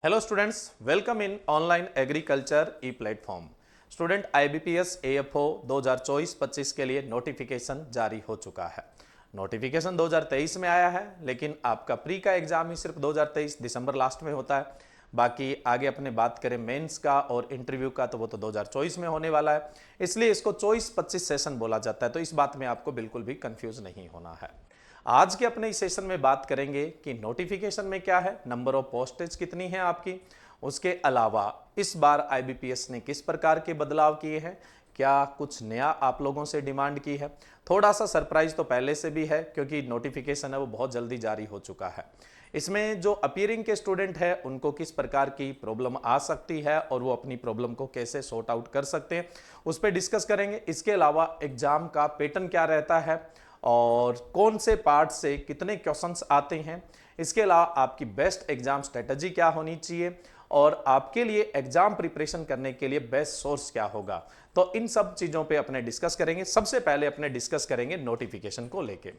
Hello students, welcome in online agriculture E platform. Student IBPS AFO 2024-25 के लिए notification जारी हो चुका है। नोटिफिकेशन 2023 में आया है, लेकिन आपका प्री का एग्जाम ही सिर्फ 2023 दिसंबर लास्ट में होता है। बाकी आगे अपने बात करें मेंस का और इंटरव्यू का, तो वो तो 2024 में होने वाला है, इसलिए इसको 24-25 सेशन बोला जाता है। तो इस बात में आपको बिल्कुल भी कंफ्यूज नहीं होना है। आज के अपने इस सेशन में बात करेंगे कि नोटिफिकेशन में क्या है, नंबर ऑफ पोस्टेज कितनी है आपकी, उसके अलावा इस बार आईबीपीएस ने किस प्रकार के बदलाव किए हैं, क्या कुछ नया आप लोगों से डिमांड की है। थोड़ा सा सरप्राइज तो पहले से भी है, क्योंकि नोटिफिकेशन है वो बहुत जल्दी जारी हो चुका है। इसमें जो अपीयरिंग के स्टूडेंट है उनको किस प्रकार की प्रॉब्लम आ सकती है और वो अपनी प्रॉब्लम को कैसे सॉर्ट आउट कर सकते हैं, उस पर डिस्कस करेंगे। इसके अलावा एग्जाम का पैटर्न क्या रहता है और कौन से पार्ट से कितने क्वेश्चंस आते हैं, इसके अलावा आपकी बेस्ट एग्जाम स्ट्रेटजी क्या होनी चाहिए और आपके लिए एग्जाम प्रिपरेशन करने के लिए बेस्ट सोर्स क्या होगा। तो इन सब चीजों पे अपने डिस्कस करेंगे। सबसे पहले अपने डिस्कस करेंगे नोटिफिकेशन को लेके।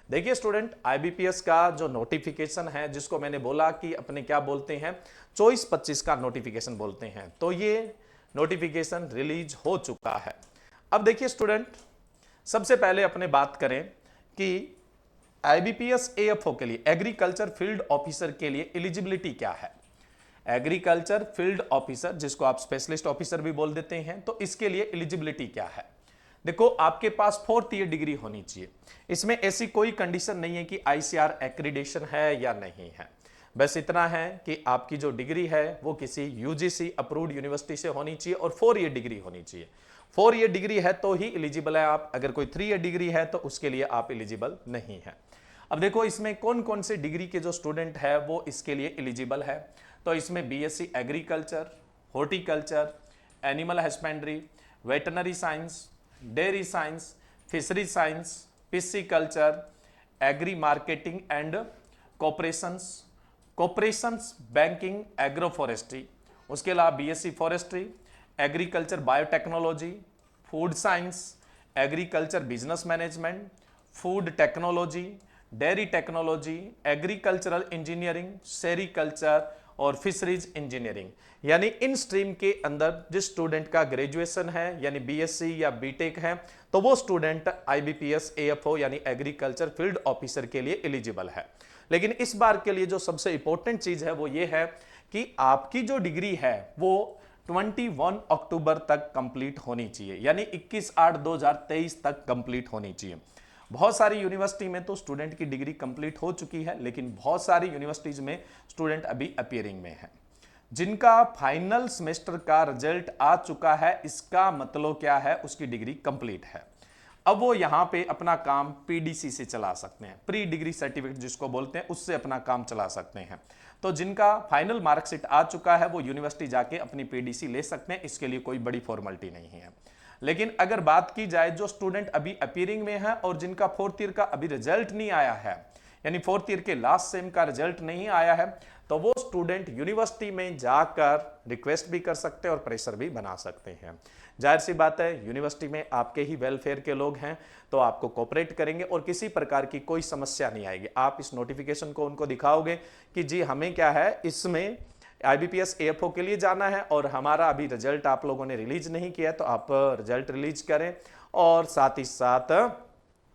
देखिए स्टूडेंट, आईबीपीएस का जो नोटिफिकेशन है, जिसको मैंने बोला कि अपने क्या बोलते हैं 24-25 का नोटिफिकेशन बोलते हैं, तो ये नोटिफिकेशन रिलीज हो चुका है। अब देखिए स्टूडेंट, सबसे पहले अपने बात करें कि आईबीपीएस एएफओ के लिए एग्रीकल्चर फील्ड ऑफिसर के लिए एलिजिबिलिटी क्या है। एग्रीकल्चर फील्ड ऑफिसर, जिसको आप स्पेशलिस्ट ऑफिसर भी बोल देते हैं, तो इसके लिए एलिजिबिलिटी क्या है। देखो, आपके पास 4th ईयर डिग्री होनी चाहिए। इसमें ऐसी कोई कंडीशन नहीं है कि आईसीआर एक्रीडेशन है या नहीं है। बस इतना है कि आपकी जो डिग्री है वो किसी यूजीसी अप्रूव्ड यूनिवर्सिटी से होनी चाहिए और 4 ईयर डिग्री होनी चाहिए। 4 ईयर डिग्री है तो ही एलिजिबल है आप। अगर कोई 3 ईयर डिग्री है तो उसके लिए आप एलिजिबल नहीं है। अब देखो, इसमें कौन कौन से डिग्री के जो स्टूडेंट है वो इसके लिए एलिजिबल है। तो इसमें BSc agriculture, horticulture, animal husbandry, veterinary science, dairy science, fishery science, pisciculture, agri marketing and cooperations, cooperations banking, agro forestry, उसके अलावा BSc forestry, agriculture biotechnology, food science, agriculture business management, food technology, dairy technology, agricultural engineering, sericulture और fisheries engineering. यानी इन stream के अंदर जिस student का graduation है यानी बीएससी या बीटेक है, तो वो स्टूडेंट आईबीपीएस एएफओ यानी एग्रीकल्चर फील्ड ऑफिसर के लिए एलिजिबल है। लेकिन इस बार के लिए जो सबसे इंपॉर्टेंट चीज है वो ये है कि आपकी जो डिग्री है वो 21 अक्टूबर तक कंप्लीट होनी चाहिए, यानी 21/8/2023 तक कंप्लीट होनी चाहिए। बहुत सारी यूनिवर्सिटी में तो स्टूडेंट की डिग्री कंप्लीट हो चुकी है, लेकिन बहुत सारी यूनिवर्सिटीज में स्टूडेंट अभी अपीयरिंग में है। जिनका फाइनल सेमेस्टर का रिजल्ट आ चुका है, इसका मतलब क्या है, उसकी डिग्री कंप्लीट है। अब वो यहां पे अपना काम पीडीसी से चला सकते हैं, प्री डिग्री सर्टिफिकेट जिसको बोलते हैं, उससे अपना काम चला सकते हैं। तो जिनका फाइनल मार्कशीट आ चुका है वो यूनिवर्सिटी जाके अपनी पीडीसी ले सकते हैं, इसके लिए कोई बड़ी फॉर्मेलिटी नहीं है। लेकिन अगर बात की जाए जो स्टूडेंट अभी अपीयरिंग में है और जिनका 4th ईयर का अभी रिजल्ट नहीं आया है, यानी 4th ईयर के लास्ट सेम का रिजल्ट नहीं आया है, तो वो स्टूडेंट यूनिवर्सिटी में जाकर रिक्वेस्ट भी कर सकते हैं और प्रेशर भी बना सकते हैं। जाहिर सी बात है, यूनिवर्सिटी में आपके ही वेलफेयर के लोग हैं, तो आपको कोऑपरेट करेंगे और किसी प्रकार की कोई समस्या नहीं आएगी। आप इस नोटिफिकेशन को उनको दिखाओगे कि जी हमें क्या है, इसमें आईबीपीएस एएफओ के लिए जाना है और हमारा अभी रिजल्ट आप लोगों ने रिलीज नहीं किया, तो आप रिजल्ट रिलीज करें और साथ ही साथ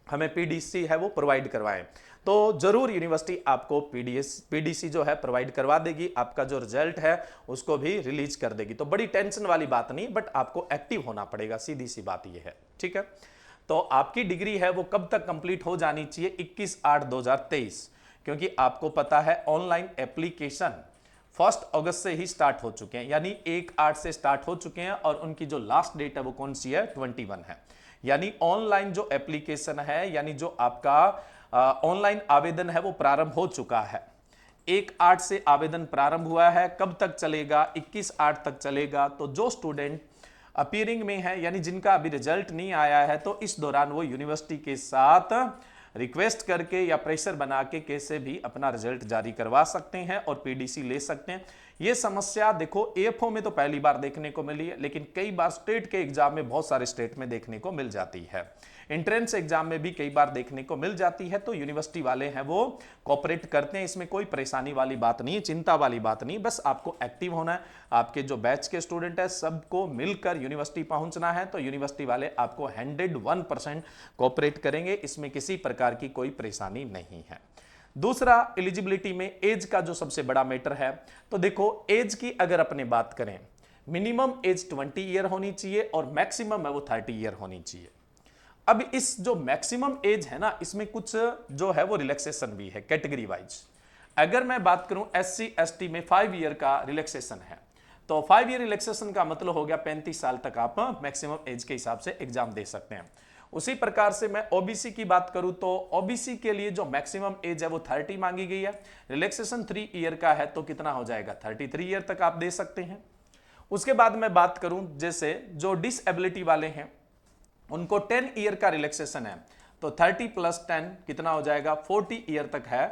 हमें पीडीसी है वो प्रोवाइड करवाएं। तो जरूर यूनिवर्सिटी आपको पीडीसी जो है प्रोवाइड करवा देगी, आपका जो रिजल्ट है उसको भी रिलीज कर देगी। तो बड़ी टेंशन वाली बात नहीं, बट आपको एक्टिव होना पड़ेगा, सीधी सी बात ये है। ठीक है, तो आपकी डिग्री है वो कब तक कंप्लीट हो जानी चाहिए, 21/8/2023, क्योंकि आपको पता है ऑनलाइन एप्लीकेशन 1 अगस्त से ही स्टार्ट हो चुके हैं, यानी 1/8 से स्टार्ट हो चुके हैं और उनकी जो लास्ट डेट है वो कौन सी है, 21 है। यानी ऑनलाइन जो एप्लीकेशन है, यानी जो आपका ऑनलाइन आवेदन है वो प्रारंभ हो चुका है। 1/8 से आवेदन प्रारंभ हुआ है, कब तक चलेगा, 21/8 तक चलेगा। तो जो स्टूडेंट अपीयरिंग में है, यानी जिनका अभी रिजल्ट नहीं आया है, तो इस दौरान वो यूनिवर्सिटी के साथ रिक्वेस्ट करके या प्रेशर बना के कैसे भी अपना रिजल्ट जारी करवा सकते हैं और पीडीसी ले सकते हैं। ये समस्या देखो एएफओ में तो पहली बार देखने को मिली है, लेकिन कई बार स्टेट के एग्जाम में बहुत सारे स्टेट में देखने को मिल जाती है। एंट्रेंस एग्जाम में भी कई बार देखने को मिल जाती है, तो यूनिवर्सिटी वाले हैं वो कोऑपरेट करते हैं, इसमें कोई परेशानी वाली बात नहीं है, चिंता वाली बात नहीं, बस आपको एक्टिव होना है। आपके जो बैच के स्टूडेंट है सबको मिलकर यूनिवर्सिटी पहुंचना है, तो यूनिवर्सिटी वाले आपको 101% कोऑपरेट करेंगे, इसमें किसी प्रकार की कोई परेशानी नहीं है। दूसरा, एलिजिबिलिटी में एज का जो सबसे बड़ा मैटर है, तो देखो एज की अगर अपने बात करें, मिनिमम एज 20 ईयर होनी चाहिए और मैक्सिमम है वो 30 ईयर होनी चाहिए। अब इस जो मैक्सिमम एज है ना, इसमें कुछ जो है वो रिलैक्सेशन भी है कैटेगरी वाइज। अगर मैं बात करूं SC ST में 5 ईयर का रिलैक्सेशन है, तो 5 ईयर रिलैक्सेशन का मतलब हो गया 35 साल तक आप मैक्सिमम एज के हिसाब से एग्जाम दे सकते हैं। उसी प्रकार से मैं OBC की बात करूं तो OBC के लिए जो मैक्सिमम एज है वो 30 मांगी गई है, रिलैक्सेशन 3 ईयर का है, तो कितना हो जाएगा 33 ईयर तक आप दे सकते हैं। उसके बाद मैं बात करूं जैसे जो डिसएबिलिटी वाले हैं उनको 10 ईयर का रिलैक्सेशन है, तो 30 + 10 कितना हो जाएगा 40 ईयर तक है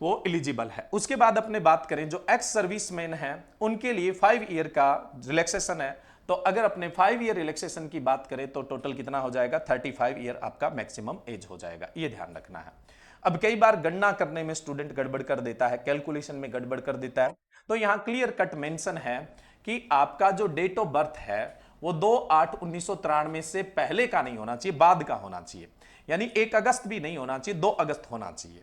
वो एलिजिबल है। उसके बाद अपने बात करें जो एक्स सर्विसमैन है उनके लिए 5 ईयर का रिलैक्सेशन है, तो अगर अपने 5 ईयर रिलैक्सेशन की बात करें तो टोटल कितना हो जाएगा 35 ईयर आपका मैक्सिमम एज हो जाएगा, ये ध्यान रखना है। अब कई बार गणना करने में स्टूडेंट गड़बड़ कर देता है, कैलकुलेशन में गड़बड़ कर देता है, तो यहां क्लियर कट मेंशन है कि आपका जो डेट ऑफ बर्थ है वो 2/8/1993 से पहले का नहीं होना चाहिए, बाद का होना चाहिए, यानी 1 अगस्त भी नहीं होना चाहिए, 2 अगस्त होना चाहिए।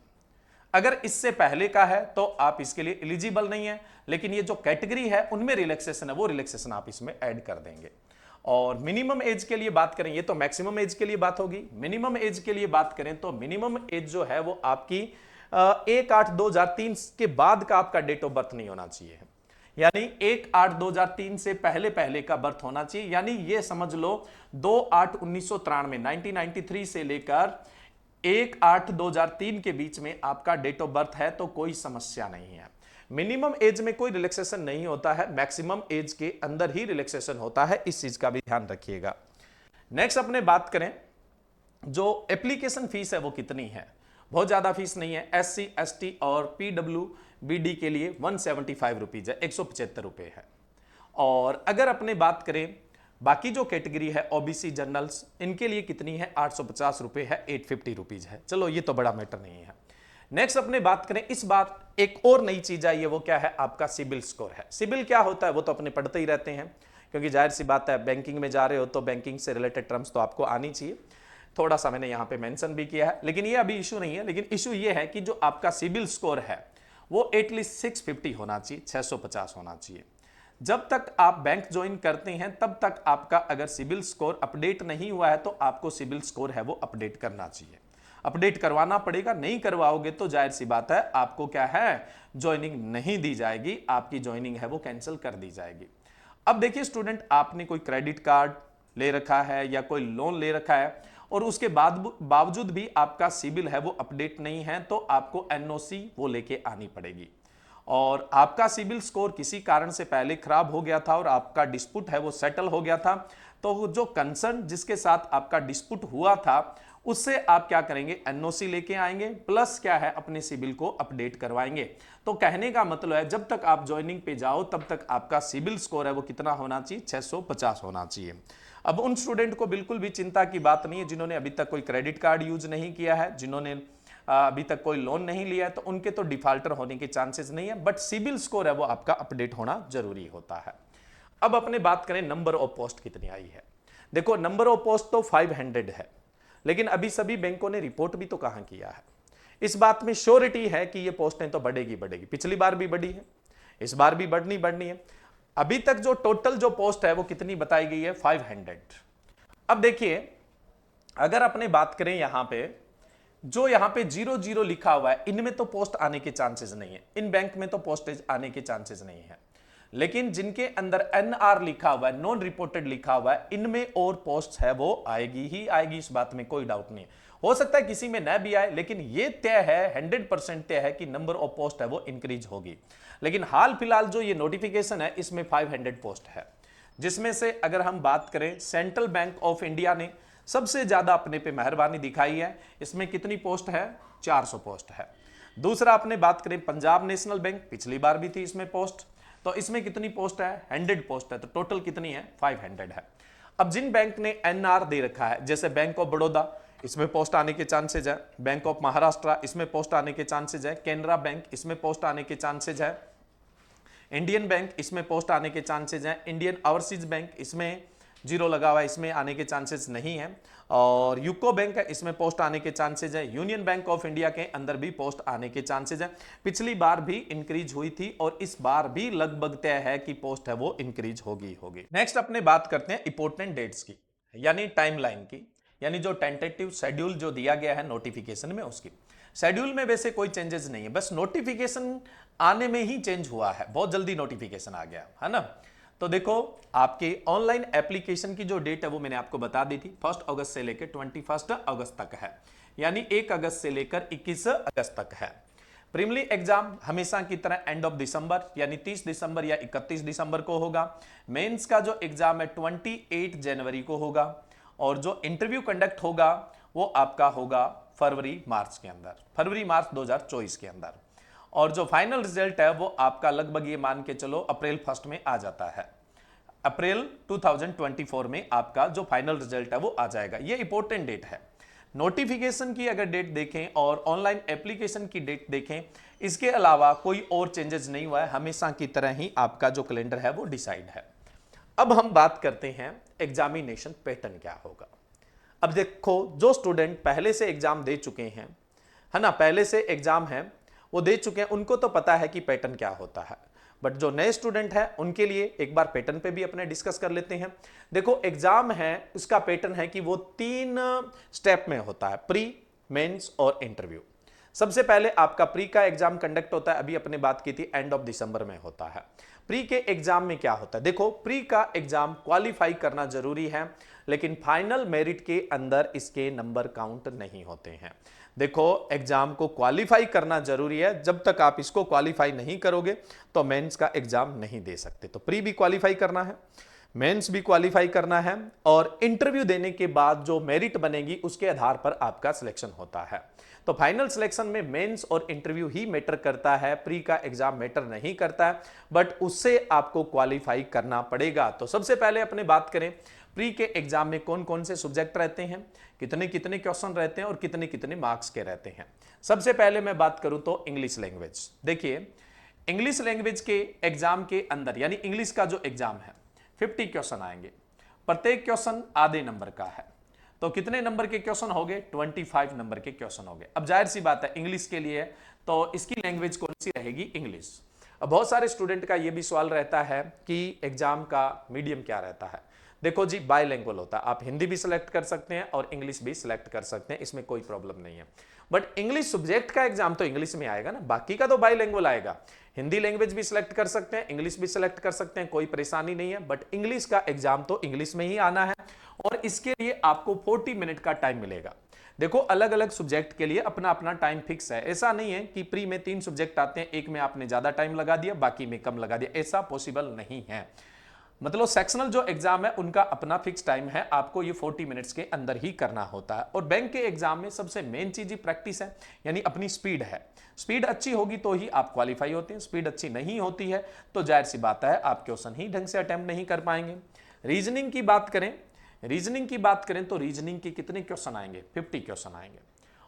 अगर इससे पहले का है तो आप इसके लिए एलिजिबल नहीं है, लेकिन ये जो कैटेगरी है उनमें रिलैक्सेशन है वो रिलैक्सेशन आप इसमें ऐड कर देंगे। और मिनिमम एज के लिए बात करें, ये तो मैक्सिमम एज के लिए बात होगी, मिनिमम एज के लिए बात करें तो मिनिमम एज जो है वो आपकी 1/8/2003 के बाद का आपका डेट ऑफ बर्थ नहीं होना चाहिए, यानी 1/8/2003 से पहले पहले का बर्थ होना चाहिए, यानी ये समझ लो 2/8/1993 1993 से लेकर 1/8/2003 के बीच में आपका डेट ऑफ बर्थ है तो कोई समस्या नहीं है। मिनिमम एज में कोई रिलैक्सेशन नहीं होता है, मैक्सिमम एज के अंदर ही रिलैक्सेशन होता है, इस चीज का भी ध्यान रखिएगा। नेक्स्ट अपने बात करें जो एप्लीकेशन फीस है वो कितनी है, बहुत ज्यादा फीस नहीं है। SC ST और PWBD के लिए 175 रुपीज है, 175 रुपए है। और अगर अपने बात करें बाकी जो कैटेगरी है OBC जनरल्स, इनके लिए कितनी है 850 रुपए है, 850 रुपीज है। चलो ये तो बड़ा मैटर नहीं है। नेक्स्ट अपने बात करें, इस बात एक और नई चीज आई है, वो क्या है आपका सिबिल स्कोर है। सिबिल क्या होता है वो तो अपने पढ़ते ही रहते हैं, क्योंकि जाहिर सी बात है बैंकिंग में जा रहे हो तो बैंकिंग से रिलेटेड टर्म्स तो आपको आनी चाहिए। थोड़ा सा मैंने यहाँ पे मेंशन भी किया है, लेकिन ये अभी इशू नहीं है। लेकिन इशू ये है कि जो आपका सिबिल स्कोर है वो एटलीस्ट 650 होना चाहिए, 650 होना चाहिए। जब तक आप बैंक ज्वाइन करते हैं तब तक आपका अगर सिबिल स्कोर अपडेट नहीं हुआ है तो आपको सिबिल स्कोर है वो अपडेट करना चाहिए, अपडेट करवाना पड़ेगा। नहीं करवाओगे तो जाहिर सी बात है आपको क्या है ज्वाइनिंग नहीं दी जाएगी, आपकी ज्वाइनिंग है वो कैंसिल कर दी जाएगी। अब देखिए स्टूडेंट, आपने कोई क्रेडिट कार्ड ले रखा है या कोई लोन ले रखा है और उसके बावजूद भी आपका सिबिल है वो अपडेट नहीं है, तो आपको NOC वो लेके आनी पड़ेगी। और आपका सिबिल स्कोर किसी कारण से पहले खराब हो गया था और आपका डिस्प्यूट है वो सेटल हो गया था, तो जो कंसर्न जिसके साथ आपका डिस्प्यूट हुआ था उससे आप क्या करेंगे NOC लेके आएंगे, प्लस क्या है अपने सिबिल को अपडेट करवाएंगे। तो कहने का मतलब है जब तक आप ज्वाइनिंग पे जाओ तब तक आपका सिबिल स्कोर है वो कितना होना चाहिए 650 होना चाहिए। अब उन स्टूडेंट को बिल्कुल भी चिंता की बात नहीं है जिन्होंने अभी तक कोई क्रेडिट कार्ड यूज नहीं किया है, जिन्होंने अभी तक कोई लोन नहीं लिया है, तो उनके तो डिफॉल्टर होने के चांसेस नहीं है, बट सिबिल स्कोर है वो आपका अपडेट होना जरूरी होता है। अब अपने बात करें नंबर ऑफ पोस्ट कितनी आई है। देखो नंबर ऑफ पोस्ट तो 500 है, लेकिन अभी सभी बैंकों ने रिपोर्ट भी तो कहां किया है। इस बात में श्योरिटी है कि ये पोस्टें तो बढ़ेगी बढ़ेगी, पिछली बार भी बढ़ी है, इस बार भी बढ़नी है। अभी तक जो टोटल जो पोस्ट है वो कितनी बताई गई है 500। अब देखिए अगर अपने बात करें यहां पे जो यहां पे 00 लिखा हुआ है, इनमें तो पोस्ट आने के चांसेस नहीं है, इन बैंक में तो पोस्टेज आने के चांसेस नहीं है। लेकिन जिनके अंदर NR लिखा हुआ है, नॉन रिपोर्टेड लिखा हुआ है, इनमें और पोस्ट है वो आएगी ही आएगी, इस बात में कोई डाउट नहीं है। हो सकता है किसी में न भी आए, लेकिन ये तय है 100% तय है कि नंबर ऑफ पोस्ट है वो इंक्रीज होगी। लेकिन हाल फिलहाल जो ये नोटिफिकेशन है इसमें 500 पोस्ट है, जिसमें से अगर हम बात करें सेंट्रल बैंक ऑफ इंडिया ने सबसे ज्यादा अपने पे मेहरबानी दिखाई है। इसमें कितनी पोस्ट है 400 पोस्ट है। दूसरा अपने बात करें पंजाब नेशनल बैंक, पिछली बार भी थी इसमें पोस्ट, तो इसमें कितनी पोस्ट है 100 पोस्ट है, तो टोटल कितनी है 500 है। अब जिन बैंक ने एनआर दे रखा है, जैसे बैंक ऑफ बड़ौदा, इसमें पोस्ट आने के चांसेज है, बैंक ऑफ महाराष्ट्र इसमें पोस्ट आने के चांसेज है, केनरा बैंक इसमें पोस्ट आने के चांसेज है, इंडियन बैंक इसमें पोस्ट आने के चांसेज हैं, इंडियन ओवरसीज बैंक इसमें जीरो लगा हुआ है, इसमें आने के चांसेस नहीं है, और यूको बैंक है इसमें पोस्ट आने के चांसेस है, यूनियन बैंक ऑफ इंडिया के अंदर भी पोस्ट आने के चांसेस है। पिछली बार भी इंक्रीज हुई थी और इस बार भी लगभग तय है कि पोस्ट है वो इंक्रीज होगी। नेक्स्ट अपने बात करते हैं इंपॉर्टेंट डेट्स की, यानी टाइमलाइन की, यानी जो टेंटेटिव शेड्यूल जो दिया गया है नोटिफिकेशन में उसकी। शेड्यूल में वैसे कोई चेंजेस नहीं है, बस नोटिफिकेशन आने में ही चेंज हुआ है, बहुत जल्दी नोटिफिकेशन आ गया है ना। तो देखो आपके ऑनलाइन एप्लीकेशन की जो डेट है वो मैंने आपको बता दी थी, 1 अगस्त से लेकर 21 अगस्त तक है, यानी 1 अगस्त से लेकर 21 अगस्त तक है। प्रीलिमिनरी एग्जाम हमेशा की तरह एंड ऑफ दिसंबर यानी 30 दिसंबर या 31 दिसंबर को होगा। मेंस का जो एग्जाम है 28 जनवरी को होगा, और जो इंटरव्यू कंडक्ट होगा वो आपका होगा फरवरी मार्च के अंदर, फरवरी मार्च 2024 के अंदर, और जो फाइनल रिजल्ट है वो आपका लगभग ये मान के चलो अप्रैल 1 में आ जाता है, अप्रैल 2024 में आपका जो फाइनल रिजल्ट है वो आ जाएगा। ये इंपॉर्टेंट डेट है। नोटिफिकेशन की अगर डेट देखें और ऑनलाइन एप्लीकेशन की डेट देखें, इसके अलावा कोई और चेंजेस नहीं हुआ है, हमेशा की तरह ही आपका जो कैलेंडर है वो डिसाइड है। अब हम बात करते हैं एग्जामिनेशन पैटर्न क्या होगा। अब देखो जो स्टूडेंट पहले से एग्जाम दे चुके हैं, है ना, पहले से एग्जाम है वो दे चुके हैं, उनको तो पता है कि पैटर्न क्या होता है, बट जो नए स्टूडेंट है उनके लिए एक बार पैटर्न पे भी अपने डिस्कस कर लेते हैं। देखो एग्जाम है, उसका पैटर्न है कि वो 3 स्टेप में होता है, प्री, मेंस और इंटरव्यू। सबसे पहले आपका प्री का एग्जाम कंडक्ट होता है, अभी अपने बात की थी एंड ऑफ दिसंबर में होता है। प्री के एग्जाम में क्या होता है, देखो प्री का एग्जाम क्वालिफाई करना जरूरी है, लेकिन फाइनल मेरिट के अंदर इसके नंबर काउंट नहीं होते हैं। देखो एग्जाम को क्वालिफाई करना जरूरी है, जब तक आप इसको क्वालिफाई नहीं करोगे तो मेंस का एग्जाम नहीं दे सकते। तो प्री भी क्वालिफाई करना है, मेंस भी क्वालिफाई करना है, और इंटरव्यू देने के बाद जो मेरिट बनेगी उसके आधार पर आपका सिलेक्शन होता है। तो फाइनल सिलेक्शन में मेंस और इंटरव्यू ही मैटर करता है, प्री का एग्जाम मैटर नहीं करता है, बट उससे आपको क्वालिफाई करना पड़ेगा। तो सबसे पहले अपने बात करें प्री के एग्जाम में कौन कौन से सब्जेक्ट रहते हैं, कितने कितने क्वेश्चन रहते हैं और कितने कितने मार्क्स के रहते हैं। सबसे पहले मैं बात करूं तो इंग्लिश लैंग्वेज। देखिए इंग्लिश लैंग्वेज के एग्जाम के अंदर यानी इंग्लिश का जो एग्जाम है 50 क्वेश्चन आएंगे, प्रत्येक क्वेश्चन आधे नंबर का है, तो कितने नंबर के क्वेश्चन हो गए, 25 नंबर के क्वेश्चन हो गए। अब जाहिर सी बात है इंग्लिश के लिए तो इसकी लैंग्वेज कौन सी रहेगी, इंग्लिश। अब बहुत सारे स्टूडेंट का यह भी सवाल रहता है कि एग्जाम का मीडियम क्या रहता है। देखो जी बाइलैंग्वेज होता है, आप हिंदी भी सिलेक्ट कर सकते हैं और इंग्लिश भी सिलेक्ट कर सकते हैं, इसमें कोई प्रॉब्लम नहीं है, बट इंग्लिश सब्जेक्ट का एग्जाम तो इंग्लिश में आएगा ना, बाकी का तो बाइलैंग्वेज आएगा। हिंदी लैंग्वेज भी सिलेक्ट कर सकते हैं, इंग्लिश भी सिलेक्ट कर सकते हैं, कोई परेशानी नहीं है, बट इंग्लिश का एग्जाम तो इंग्लिश में ही आना है, और इसके लिए आपको 40 मिनट का टाइम मिलेगा। देखो अलग अलग सब्जेक्ट के लिए अपना अपना टाइम फिक्स है, ऐसा नहीं है कि प्री में 3 सब्जेक्ट आते हैं, एक में आपने ज्यादा टाइम लगा दिया बाकी में कम लगा दिया, ऐसा पॉसिबल नहीं है। मतलब सेक्शनल जो एग्जाम है उनका अपना फिक्स टाइम है, आपको ये 40 मिनट्स के अंदर ही करना होता है। और बैंक के एग्जाम में सबसे मेन चीज ही प्रैक्टिस है, यानी अपनी स्पीड है। स्पीड अच्छी होगी तो ही आप क्वालिफाई होते हैं, स्पीड अच्छी नहीं होती है तो जाहिर सी बात है आप क्वेश्चन ही ढंग से अटेम्प्ट नहीं कर पाएंगे। रीजनिंग की बात करें, रीजनिंग की बात करें तो रीजनिंग के कितने क्वेश्चन आएंगे, 50 क्वेश्चन आएंगे,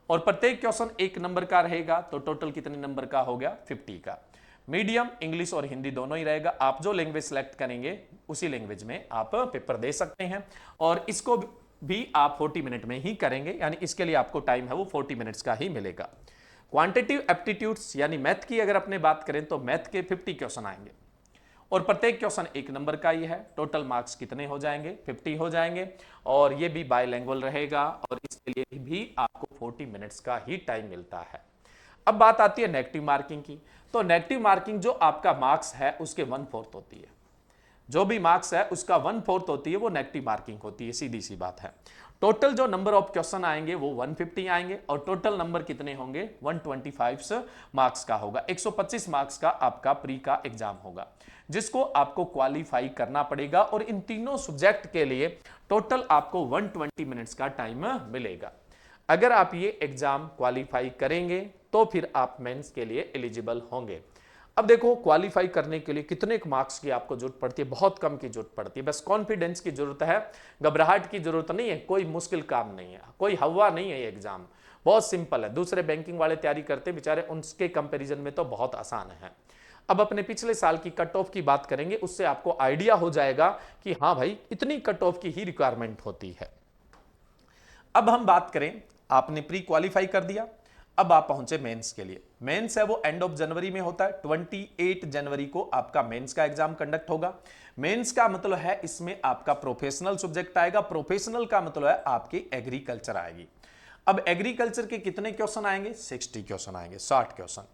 और प्रत्येक क्वेश्चन 1 नंबर का रहेगा, तो टोटल कितने नंबर का हो गया, 50 का। मीडियम इंग्लिश और हिंदी दोनों ही रहेगा, आप जो लैंग्वेज सेलेक्ट करेंगे उसी लैंग्वेज में आप पेपर दे सकते हैं, और इसको भी आप 40 मिनट में ही करेंगे, यानी इसके लिए आपको टाइम है वो 40 मिनट्स का ही मिलेगा। क्वांटिटिव एप्टीट्यूड्स यानी मैथ की अगर अपने बात करें तो मैथ के 50 क्वेश्चन आएंगे, और प्रत्येक क्वेश्चन 1 नंबर का ही है, टोटल मार्क्स कितने हो जाएंगे, 50 हो जाएंगे, और ये भी बाइलैंग्वेज रहेगा, और इसके लिए भी आपको 40 मिनट्स का ही टाइम मिलता है। अब बात आती है नेगेटिव मार्किंग की, तो नेगेटिव मार्किंग जो आपका मार्क्स है उसके 1/4 होती है, जो भी मार्क्स है उसका 1/4 होती है वो नेगेटिव मार्किंग होती है, सीधी सी बात है। टोटल जो नंबर ऑफ क्वेश्चन आएंगे वो 150 आएंगे, और टोटल नंबर कितने होंगे, 125 मार्क्स का होगा। 125 मार्क्स का आपका प्री का एग्जाम होगा, जिसको आपको क्वालिफाई करना पड़ेगा, और इन तीनों सब्जेक्ट के लिए टोटल आपको 120 मिनट्स का टाइम मिलेगा। अगर आप ये एग्जाम क्वालिफाई करेंगे तो फिर आप मेंस के लिए एलिजिबल होंगे। अब देखो क्वालिफाई करने के लिए कितने मार्क्स की आपको जरूरत पड़ती है, बहुत कम की जरूरत पड़ती है, बस कॉन्फिडेंस की जरूरत है, घबराहट की जरूरत नहीं है, कोई मुश्किल काम नहीं है, कोई हवा नहीं है, ये एग्जाम बहुत सिंपल है। दूसरे बैंकिंग वाले तैयारी करते बेचारे, उनके कंपैरिजन में तो बहुत आसान है। अब अपने पिछले साल की कट ऑफ की बात करेंगे, उससे आपको आइडिया हो जाएगा कि हाँ भाई इतनी कट ऑफ की ही रिक्वायरमेंट होती है। अब हम बात करें, आपने प्री क्वालिफाई कर दिया, अब आप पहुंचे मेंस के लिए। मेंस है वो एंड ऑफ जनवरी में होता है, 28 जनवरी को आपका मेंस का एग्जाम कंडक्ट होगा। मेंस का मतलब है इसमें आपका प्रोफेशनल सब्जेक्ट आएगा, प्रोफेशनल का मतलब है आपकी एग्रीकल्चर आएगी। अब एग्रीकल्चर के कितने क्वेश्चन आएंगे, 60 क्वेश्चन आएंगे, 60 क्वेश्चन।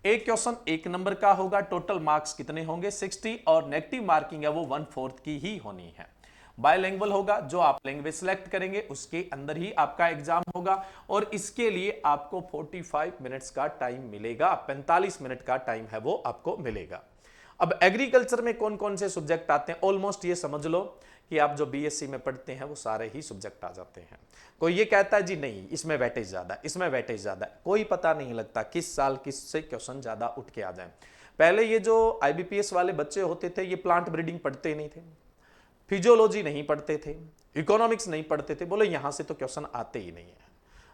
एक क्वेश्चन 1 नंबर का होगा, टोटल मार्क्स कितने होंगे 60, और नेगेटिव मार्किंग है वो 1/4 की ही होनी है। बायलैंग्वेज होगा, जो आप लैंग्वेज सिलेक्ट करेंगे उसके अंदर ही आपका एग्जाम होगा, और इसके लिए आपको 45 मिनट्स का टाइम मिलेगा, 45 मिनट का टाइम है वो आपको मिलेगा। अब एग्रीकल्चर में कौन कौन से सब्जेक्ट आते हैं, ऑलमोस्ट ये समझ लो कि आप जो बीएससी में पढ़ते हैं वो सारे ही सब्जेक्ट आ जाते हैं। कोई ये कहता है जी नहीं इसमें वेटेज ज्यादा है, इसमें वेटेज ज्यादा है, कोई पता नहीं लगता किस साल किससे क्वेश्चन ज्यादा उठ के आ जाए। पहले ये जो आईबीपीएस वाले बच्चे होते थे ये प्लांट ब्रीडिंग पढ़ते नहीं थे, फिजियोलॉजी नहीं पढ़ते थे, इकोनॉमिक्स नहीं पढ़ते थे, बोले यहां से तो क्वेश्चन आते ही नहीं है।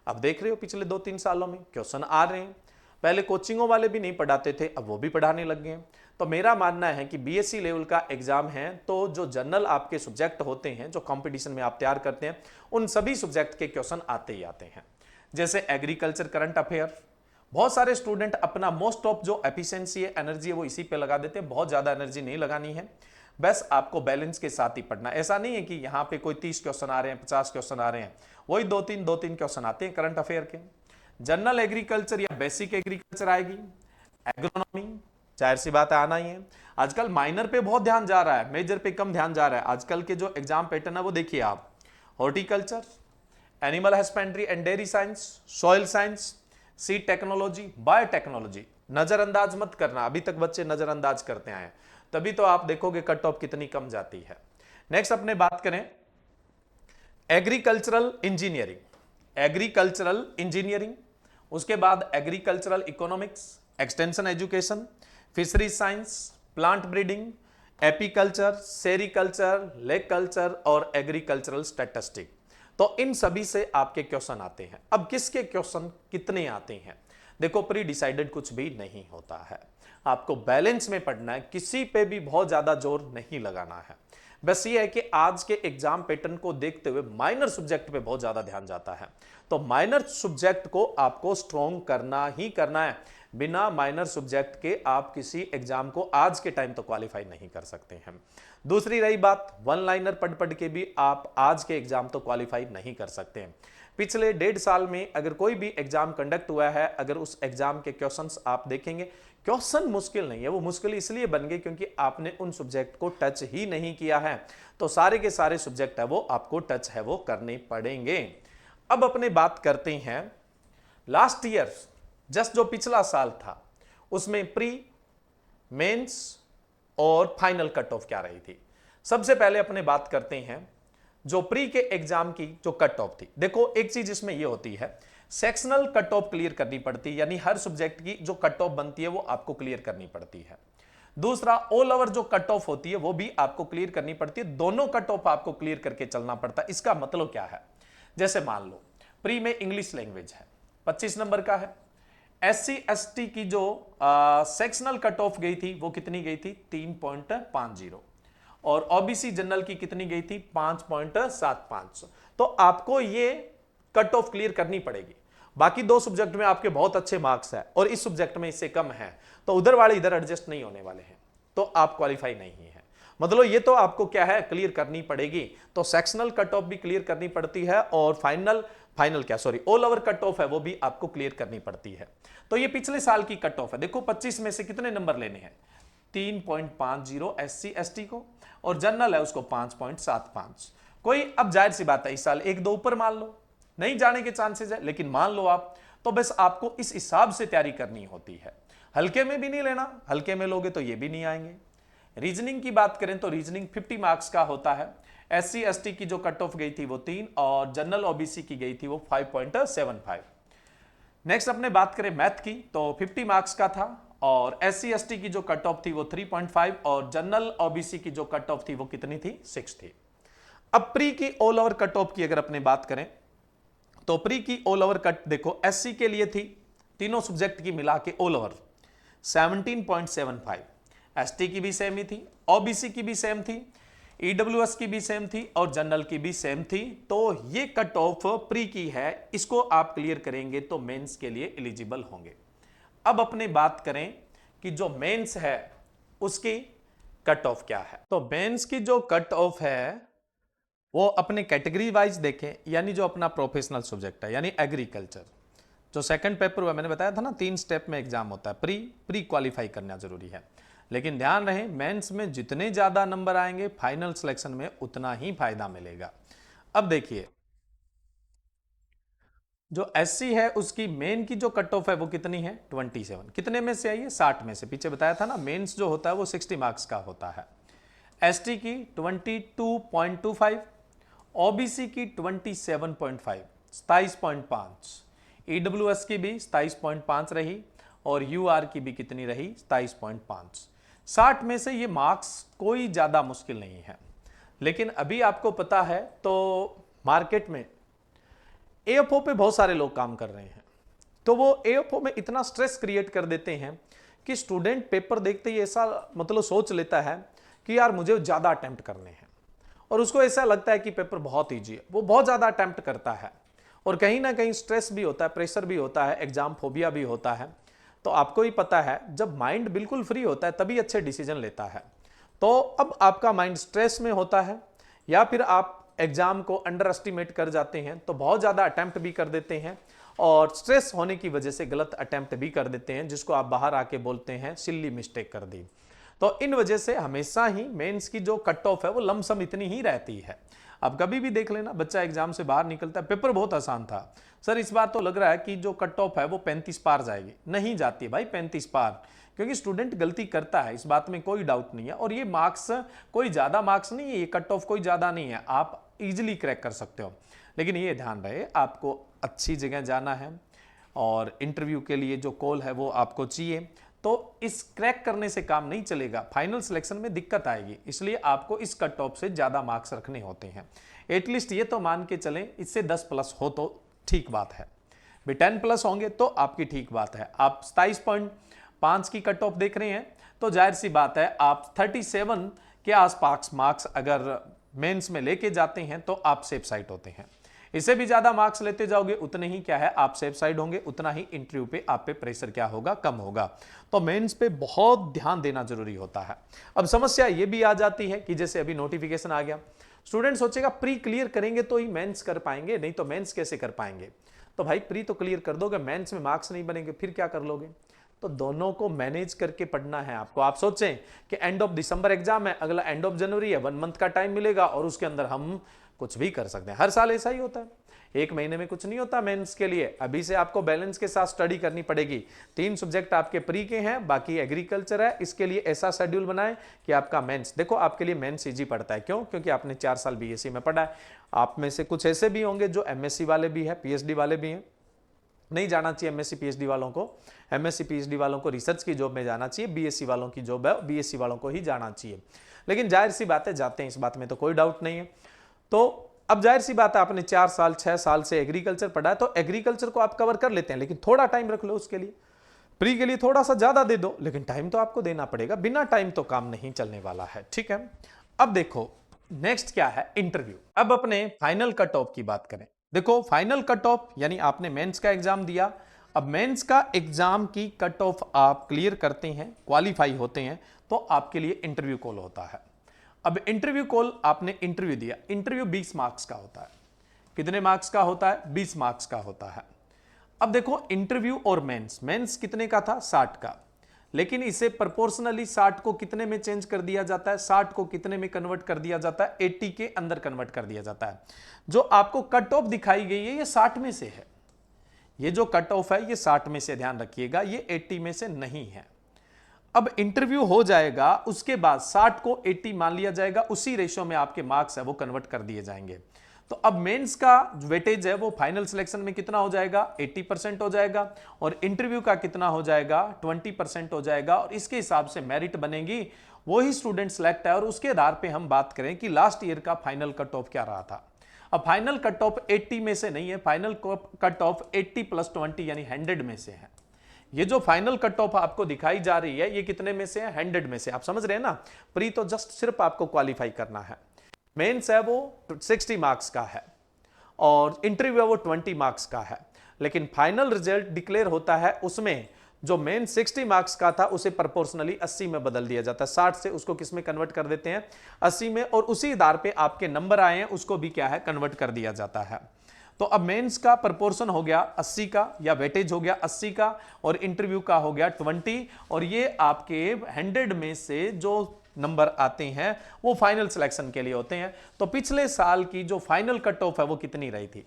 अब देख रहे हो पिछले 2-3 सालों में क्वेश्चन आ रहे हैं। पहले कोचिंगों वाले भी नहीं पढ़ाते थे, अब वो भी पढ़ाने लग गए। तो मेरा मानना है कि बीएससी लेवल का एग्जाम है तो जो जनरल आपके सब्जेक्ट होते हैं, जो कंपटीशन में आप तैयार करते हैं, उन सभी सब्जेक्ट के क्वेश्चन आते ही आते हैं। जैसे एग्रीकल्चर करंट अफेयर, बहुत सारे स्टूडेंट अपना मोस्ट ऑफ जो एफिशिएंसी है, एनर्जी है, वो इसी पे लगा देते हैं। बहुत ज्यादा एनर्जी नहीं लगानी है, बस आपको बैलेंस के साथ ही पढ़ना। ऐसा नहीं है कि यहाँ पे कोई 30 क्वेश्चन आ रहे हैं, 50 क्वेश्चन आ रहे हैं, वही 2-3 क्वेश्चन आते हैं करंट अफेयर के। जनरल एग्रीकल्चर या बेसिक एग्रीकल्चर आएगी, एग्रोनॉमी जाहिर सी बात है आना ही है। आजकल माइनर पे बहुत ध्यान जा रहा है, मेजर पे कम ध्यान जा रहा है। आजकल के जो एग्जाम पैटर्न है वो देखिए आप, horticulture, animal husbandry and dairy science, soil science, seed technology, biotechnology, नजरअंदाज मत करना, अभी तक बच्चे नजरअंदाज करते आए हैं, तभी तो आप देखोगे कट ऑफ कितनी कम जाती है। नेक्स्ट अपने बात करें एग्रीकल्चरल इंजीनियरिंग, एग्रीकल्चरल इंजीनियरिंग, उसके बाद agricultural economics, extension education, fisheries science, plant breeding, apiculture, sericulture, lake culture और एग्रीकल्चरल स्टैटिस्टिक। तो इन सभी से आपके क्वेश्चन आते हैं। अब किसके क्वेश्चन कितने आते हैं, देखो प्री डिसाइडेड कुछ भी नहीं होता है, आपको बैलेंस में पढ़ना है, किसी पे भी बहुत ज्यादा जोर नहीं लगाना है। बस ये है कि आज के एग्जाम पैटर्न को देखते हुए माइनर सब्जेक्ट पे बहुत ज्यादा ध्यान जाता है, तो माइनर सब्जेक्ट को आपको स्ट्रॉन्ग करना ही करना है। बिना माइनर सब्जेक्ट के आप किसी एग्जाम को आज के टाइम तो क्वालिफाई नहीं कर सकते हैं। दूसरी रही बात, वन लाइनर पढ़ पढ़ के भी आप आज के एग्जाम तो क्वालिफाई नहीं कर सकते हैं। पिछले 1.5 साल में अगर कोई भी एग्जाम कंडक्ट हुआ है, अगर उस एग्जाम के क्वेश्चंस आप देखेंगे, क्वेश्चन मुश्किल नहीं है, वो मुश्किल इसलिए बन गए क्योंकि आपने उन सब्जेक्ट को टच ही नहीं किया है। तो सारे के सारे सब्जेक्ट है वो आपको टच है वो करने पड़ेंगे। अब अपने बात करते हैं लास्ट ईयर, जस्ट जो पिछला साल था, उसमें प्री, मेंस और फाइनल कट ऑफ क्या रही थी। सबसे पहले अपने बात करते हैं जो प्री के एग्जाम की जो कट ऑफ थी। देखो एक चीज इसमें यह होती है, सेक्शनल कट ऑफ क्लियर करनी पड़ती है, यानी हर सब्जेक्ट की जो कट ऑफ बनती है वो आपको क्लियर करनी पड़ती है। दूसरा, ऑल ओवर जो कट ऑफ होती है वो भी आपको क्लियर करनी पड़ती है। दोनों कट ऑफ आपको क्लियर करके चलना पड़ता है। इसका मतलब क्या है, जैसे मान लो प्री में इंग्लिश लैंग्वेज है, 25 नंबर का है। SC ST की जो सेक्शनल कट ऑफ गई थी वो कितनी गई थी, 3.50, और OBC जनरल की कितनी गई थी, 5.75। तो आपको ये कट ऑफ क्लियर करनी पड़ेगी। बाकी दो सब्जेक्ट में आपके बहुत अच्छे मार्क्स है और इस सब्जेक्ट में इससे कम है, तो उधर वाले इधर एडजस्ट नहीं होने वाले हैं, तो आप क्वालिफाई नहीं है। मतलब ये तो आपको क्या है, क्लियर करनी पड़ेगी। तो सेक्शनल कट ऑफ भी क्लियर करनी पड़ती है और ऑल ओवर कट ऑफ है वो भी आपको क्लियर करनी पड़ती है। तो ये पिछले साल की कट ऑफ है। देखो 25 में से कितने नंबर लेने हैं, 3.50 SC ST को, और जनरल है उसको 5.75। कोई, अब जाहिर सी बात है इस साल 1-2 ऊपर मान लो, नहीं जाने के चांसेस है, लेकिन मान लो आप, तो बस आपको इस हिसाब से तैयारी करनी होती है। हल्के में भी नहीं लेना, हल्के में लोगे तो ये भी नहीं आएंगे। रीजनिंग की बात करें तो रीजनिंग 50 मार्क्स का होता है। SC ST की जो कट ऑफ गई थी वो 3, और जनरल OBC की गई थी वो 5.75। नेक्स्ट अपने बात करें मैथ की, तो 50 मार्क्स का था और SC/ST की जो कट ऑफ थी वो 3.5 और जनरल OBC की जो कट ऑफ थी वो कितनी थी, 6 थी। अब प्री की ऑल ओवर कट ऑफ की अगर अपने बात करें तो प्री की ऑल ओवर कट देखो SC के लिए थी, तीनों सब्जेक्ट की मिला के ऑल ओवर 17.75, ST की भी सेम ही थी, OBC की भी सेम थी, EWS की भी सेम थी और जनरल की भी सेम थी। तो ये कट ऑफ प्री की है, इसको आप क्लियर करेंगे तो मेंस के लिए एलिजिबल होंगे। अब अपने बात करें कि जो मेंस है उसकी कट ऑफ क्या है, तो मेंस की जो कट ऑफ है वो अपने कैटेगरी वाइज देखें, यानी जो अपना प्रोफेशनल सब्जेक्ट है यानी एग्रीकल्चर, जो सेकंड पेपर हुआ मैंने बताया था ना 3 स्टेप में एग्जाम होता है, प्री क्वालिफाई करना जरूरी है। लेकिन ध्यान रहे मेंस में जितने ज्यादा नंबर आएंगे फाइनल सिलेक्शन में उतना ही फायदा मिलेगा। अब देखिए जो SC है उसकी मेन की जो कट ऑफ है वो कितनी है, 27। कितने में से आई है, 60 में से। पीछे बताया था ना मेंस जो होता है वो 60 मार्क्स का होता है। ST की 22.25, OBC की 27.5, 27.5, EWS की भी 27.5 रही और UR की भी कितनी रही, 27.5। 60 में से ये मार्क्स कोई ज्यादा मुश्किल नहीं है। लेकिन अभी आपको पता है तो मार्केट में AFO पे बहुत सारे लोग काम कर रहे हैं, तो वो AFO में इतना स्ट्रेस क्रिएट कर देते हैं कि स्टूडेंट पेपर देखते ही ऐसा मतलब सोच लेता है कि यार मुझे ज्यादा अटेम्प्ट करने हैं, और उसको ऐसा लगता है कि पेपर बहुत ईजी है, वो बहुत ज्यादा अटेम्प्ट करता है और कहीं ना कहीं स्ट्रेस भी होता है, प्रेशर भी होता है, एग्जाम फोबिया भी होता है। तो आपको ही पता है जब माइंड बिल्कुल फ्री होता है तभी अच्छे डिसीजन लेता है। तो अब आपका माइंड स्ट्रेस में होता है या फिर आप एग्जाम को अंडर एस्टिमेट कर जाते हैं तो बहुत ज्यादा अटेम्प्ट भी कर देते हैं और स्ट्रेस होने की वजह से गलत अटेम्प्ट भी कर देते हैं, जिसको आप बाहर आके बोलते हैं सिल्ली मिस्टेक कर दी। तो इन वजह से हमेशा ही मेंस की जो कट ऑफ है वो लमसम इतनी ही रहती है। अब कभी भी देख लेना बच्चा एग्जाम से बाहर निकलता है, पेपर बहुत आसान था सर, इस बार तो लग रहा है कि जो कट ऑफ है वो 35 पार जाएगी, नहीं जाती भाई 35 पार, क्योंकि स्टूडेंट गलती करता है, इस बात में कोई डाउट नहीं है। और ये मार्क्स कोई ज्यादा मार्क्स नहीं है, ये कट ऑफ कोई ज्यादा नहीं है, आप इजिली क्रैक कर सकते हो। लेकिन ये ध्यान रहे आपको अच्छी जगह जाना है और इंटरव्यू के लिए जो कॉल है वो आपको चाहिए, तो इस क्रैक करने से काम नहीं चलेगा, फाइनल सिलेक्शन में दिक्कत आएगी। इसलिए आपको इस कट ऑफ से ज्यादा मार्क्स रखने होते हैं। एटलीस्ट ये तो मान के चलें इससे 10 प्लस हो तो ठीक बात है, भी 10 प्लस होंगे तो आपकी ठीक बात है। आप 27.5 की कट ऑफ देख रहे हैं तो जाहिर सी बात है आप 37 के आसपास मार्क्स अगर मेंस में लेके जाते हैं तो आप सेफ साइड होते हैं। इससे भी ज्यादा मार्क्स लेते जाओगे उतने ही क्या है आप सेफ साइड होंगे, उतना ही इंटरव्यू पे आप पे प्रेशर क्या होगा, कम होगा। तो मेंस पे बहुत ध्यान देना जरूरी होता है। अब समस्या ये भी आ जाती है कि जैसे अभी नोटिफिकेशन आ गया, स्टूडेंट सोचेगा प्री क्लियर करेंगे तो ही मेंस कर पाएंगे, नहीं तो मेंस कैसे कर पाएंगे। तो भाई प्री तो क्लियर कर दोगे, मेंस में मार्क्स नहीं बनेंगे फिर क्या कर लोगे। तो दोनों को मैनेज करके पढ़ना है आपको। आप सोचें कि एंड ऑफ दिसंबर एग्जाम है, अगला एंड ऑफ जनवरी है, 1 मंथ का टाइम मिलेगा और उसके अंदर हम कुछ भी कर सकते हैं। हर साल ऐसा ही होता है, एक महीने में कुछ नहीं होता मेंस के लिए। अभी से आपको बैलेंस के साथ स्टडी करनी पड़ेगी। 3 सब्जेक्ट आपके प्री के हैं, बाकी एग्रीकल्चर है। इसके लिए ऐसा शेड्यूल बनाएं कि आपका मेंस, देखो आपके लिए मेंस इजी पड़ता है, क्यों, क्योंकि आपने 4 साल बीएससी में पढ़ा है। आप में से कुछ ऐसे भी होंगे जो एमएससी वाले भी है, पीएचडी वाले भी हैं। नहीं जाना चाहिए एमएससी पीएचडी वालों को, एमएससी पीएचडी वालों को रिसर्च की जॉब में जाना चाहिए, बीएससी वालों की जॉब है बीएससी वालों को ही जाना चाहिए। लेकिन जाहिर सी बात है जाते हैं, इस बात में तो कोई डाउट नहीं है। तो अब जाहिर सी बात है आपने 4 साल 6 साल से एग्रीकल्चर पढ़ा है तो एग्रीकल्चर को आप कवर कर लेते हैं, लेकिन थोड़ा टाइम रख लो उसके लिए, प्री के लिए थोड़ा सा ज्यादा दे दो, लेकिन टाइम तो आपको देना पड़ेगा, बिना टाइम तो काम नहीं चलने वाला है। ठीक है, अब देखो नेक्स्ट क्या है, इंटरव्यू। अब अपने फाइनल कट ऑफ की बात करें। देखो फाइनल कट ऑफ यानी आपने मेंस का एग्जाम दिया, अब मेंस का एग्जाम की कट ऑफ आप क्लियर करते हैं, क्वालिफाई होते हैं, तो आपके लिए इंटरव्यू कॉल होता है। अब इंटरव्यू कॉल, आपने इंटरव्यू दिया, इंटरव्यू 20 मार्क्स का होता है। कितने मार्क्स का होता है, 20 मार्क्स का होता है। अब देखो इंटरव्यू और मेंस, मेंस कितने का था, 60 का, लेकिन इसे प्रोपोर्शनली 60 को कितने में चेंज कर दिया जाता है, 60 को कितने में कन्वर्ट कर दिया जाता है, 80 के अंदर कन्वर्ट कर दिया जाता है। जो आपको कट ऑफ दिखाई गई है ये 60 में से है, ये जो कट ऑफ है ये 60 में से, ध्यान रखिएगा, ये 80 में से नहीं है। अब इंटरव्यू हो जाएगा, उसके बाद 60 को 80 मान लिया जाएगा, उसी रेशियो में आपके मार्क्स है वो कन्वर्ट कर दिए जाएंगे। तो अब मेंस का वेटेज है वो फाइनल सिलेक्शन में कितना हो जाएगा, 80% हो जाएगा, और इंटरव्यू का कितना हो जाएगा, 20% हो जाएगा, और इसके हिसाब से मेरिट बनेगी, वही स्टूडेंट सिलेक्ट है। और उसके आधार पे हम बात करें कि लास्ट ईयर का फाइनल कट ऑफ क्या रहा था। अब फाइनल कट ऑफ 80 में से नहीं है, फाइनल कट ऑफ 80 + 20 यानी 100 में से है। ये जो फाइनल कट ऑफ आपको दिखाई जा रही है ये कितने में से है, 100 में से। आप समझ रहे हैं ना, प्री तो जस्ट सिर्फ आपको क्वालिफाई करना है, मेंस है वो 60 मार्क्स का है, और इंटरव्यू है वो 20 मार्क्स का है। लेकिन फाइनल रिजल्ट डिक्लेयर होता है उसमें जो मेन 60 मार्क्स का था उसे प्रोपोर्शनली 80 में बदल दिया जाता है, 60 से उसको किस में कन्वर्ट कर देते हैं, 80 में, और उसी आधार पे आपके नंबर आए हैं उसको भी क्या है, कन्वर्ट कर दिया जाता है। तो अब मेंस का प्रोपोर्शन हो गया 80 का, या वेटेज हो गया 80 का, और इंटरव्यू का हो गया 20, और ये आपके 100 में से जो नंबर आते हैं वो फाइनल सिलेक्शन के लिए होते हैं। तो पिछले साल की जो फाइनल कट ऑफ है वो कितनी रही थी,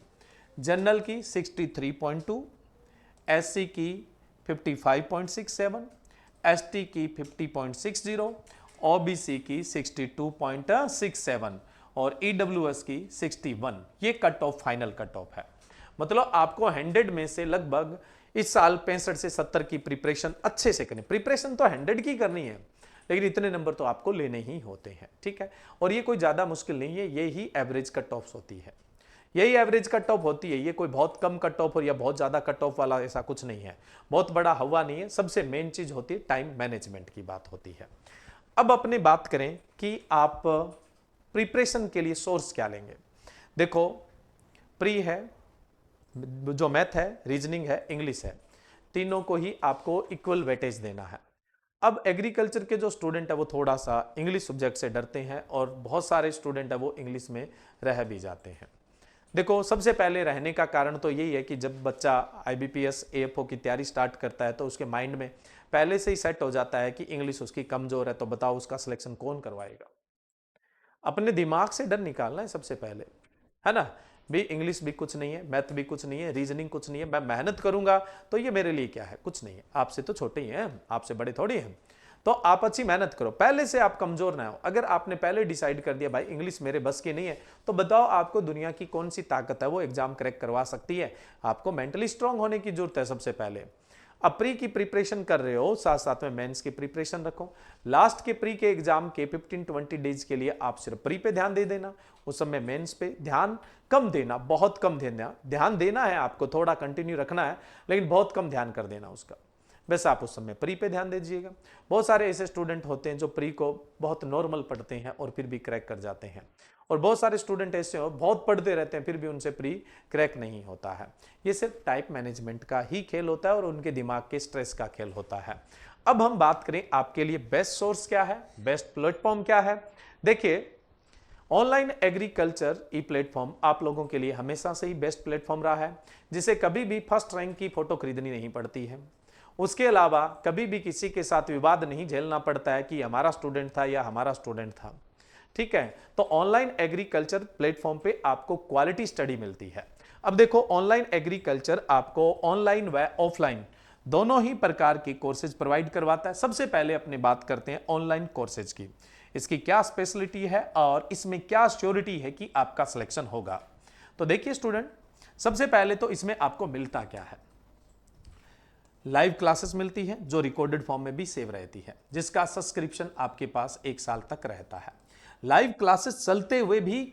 जनरल की 63.2, एससी की 55.67, एसटी की 50.60, ओबीसी की 62.67 और ईडब्ल्यूएस की 61। ये cut off final cut off है। मतलब आपको 100 में से लगभग इस साल 65 से 70 की प्रिपरेशन अच्छे से करनी। प्रिपरेशन तो 100 की करनी है, लेकिन इतने नंबर तो आपको लेने ही होते हैं, ठीक है। और ये कोई ज्यादा मुश्किल नहीं है, ये ही एवरेज कट ऑफ होती है, यही एवरेज कट ऑफ होती है। ये कोई बहुत कम कट ऑफ और या बहुत ज्यादा कट ऑफ वाला ऐसा कुछ नहीं है, बहुत बड़ा हवा नहीं है। सबसे मेन चीज होती है टाइम मैनेजमेंट की बात होती है। अब अपने बात करें कि आप प्रिपरेशन के लिए सोर्स क्या लेंगे। देखो, प्री है, जो मैथ है, रीजनिंग है, इंग्लिश है, तीनों को ही आपको इक्वल वेटेज देना है। अब एग्रीकल्चर के जो स्टूडेंट है वो थोड़ा सा इंग्लिश सब्जेक्ट से डरते हैं, और बहुत सारे स्टूडेंट है वो इंग्लिश में रह भी जाते हैं। देखो, सबसे पहले रहने का कारण तो यही है कि जब बच्चा आईबीपीएस एएफओ की तैयारी स्टार्ट करता है तो उसके माइंड में पहले से ही सेट हो जाता है कि इंग्लिश उसकी कमजोर है, तो बताओ उसका सिलेक्शन कौन करवाएगा। अपने दिमाग से डर निकालना है सबसे पहले, है ना। भी इंग्लिश भी कुछ नहीं है, मैथ भी कुछ नहीं है, रीजनिंग कुछ नहीं है, मैं मेहनत करूंगा तो ये मेरे लिए क्या है, कुछ नहीं है। आपसे तो छोटे ही हैं, आपसे बड़े थोड़ी हैं। तो आप अच्छी मेहनत करो, पहले से आप कमजोर ना हो। अगर आपने पहले डिसाइड कर दिया भाई इंग्लिश मेरे बस की नहीं है, तो बताओ आपको दुनिया की कौन सी ताकत है वो एग्जाम क्रैक करवा सकती है। आपको मेंटली स्ट्रांग होने की जरूरत है सबसे पहले। अब प्री की प्रिपरेशन कर रहे हो, साथ साथ में मेंस की प्रिपरेशन रखो। लास्ट के प्री के एग्जाम के 15-20 डेज के लिए आप सिर्फ प्री पे ध्यान दे देना, उस समय मेंस पे ध्यान कम देना, बहुत कम देना। ध्यान देना है आपको, थोड़ा कंटिन्यू रखना है, लेकिन बहुत कम ध्यान कर देना उसका। बस आप उस समय प्री पे ध्यान दे दीजिएगा। बहुत सारे ऐसे स्टूडेंट होते हैं जो प्री को बहुत नॉर्मल पढ़ते हैं और फिर भी क्रैक कर जाते हैं, और बहुत सारे स्टूडेंट ऐसे हो बहुत पढ़ते रहते हैं फिर भी उनसे प्री क्रैक नहीं होता है। ये सिर्फ टाइप मैनेजमेंट का ही खेल होता है और उनके दिमाग के स्ट्रेस का खेल होता है। अब हम बात करें आपके लिए बेस्ट सोर्स क्या है, बेस्ट प्लेटफॉर्म क्या है। देखिए, ऑनलाइन एग्रीकल्चर ई प्लेटफॉर्म आप लोगों के लिए हमेशा से ही बेस्ट प्लेटफॉर्म रहा है, जिसे कभी भी फर्स्ट रैंक की फोटो खरीदनी नहीं पड़ती है। उसके अलावा कभी भी किसी के साथ विवाद नहीं झेलना पड़ता है कि हमारा स्टूडेंट था या हमारा स्टूडेंट था, ठीक है। तो ऑनलाइन एग्रीकल्चर प्लेटफॉर्म पे आपको क्वालिटी स्टडी मिलती है। अब देखो, ऑनलाइन एग्रीकल्चर आपको ऑनलाइन व ऑफलाइन दोनों ही प्रकार के कोर्सेज प्रोवाइड करवाता है। सबसे पहले अपने बात करते हैं ऑनलाइन कोर्सेज की, इसकी क्या स्पेशलिटी है और इसमें क्या श्योरिटी है कि आपका सिलेक्शन होगा। तो देखिए स्टूडेंट, सबसे पहले तो इसमें आपको मिलता क्या है, लाइव क्लासेस मिलती है जो रिकॉर्डेड फॉर्म में भी सेव रहती है, जिसका सब्सक्रिप्शन आपके पास 1 साल तक रहता है। लाइव क्लासेस चलते हुए भी